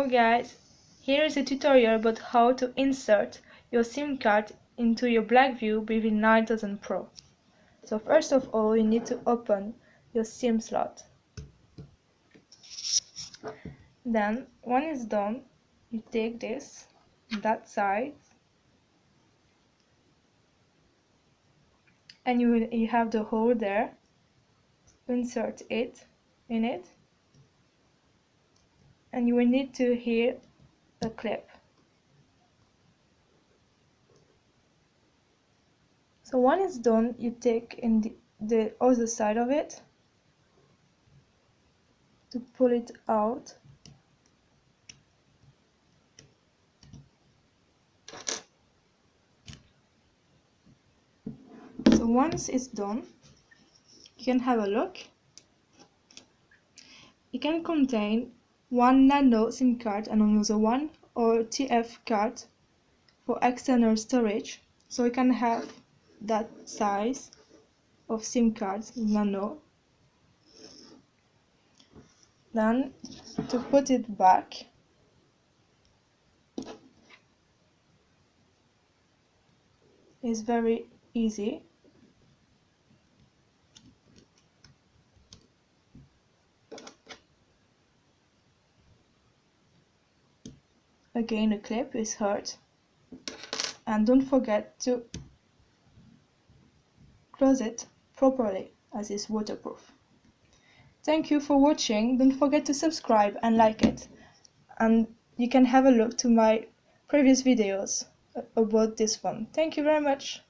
So guys, here is a tutorial about how to insert your SIM card into your Blackview BV9000 Pro. So first of all, you need to open your SIM slot. Then, when it's done, you take this, that side, and you have the hole there. Insert it in it, and you will need to hear a clip. So when it's done, you take in the other side of it to pull it out. So once it's done, you can have a look. It can contain one nano SIM card and another one or TF card for external storage. So you can have that size of SIM cards, nano. Then to put it back, is very easy. Again, a clip is hurt, and don't forget to close it properly as it's waterproof. Thank you for watching. Don't forget to subscribe and like it, and you can have a look to my previous videos about this one. Thank you very much.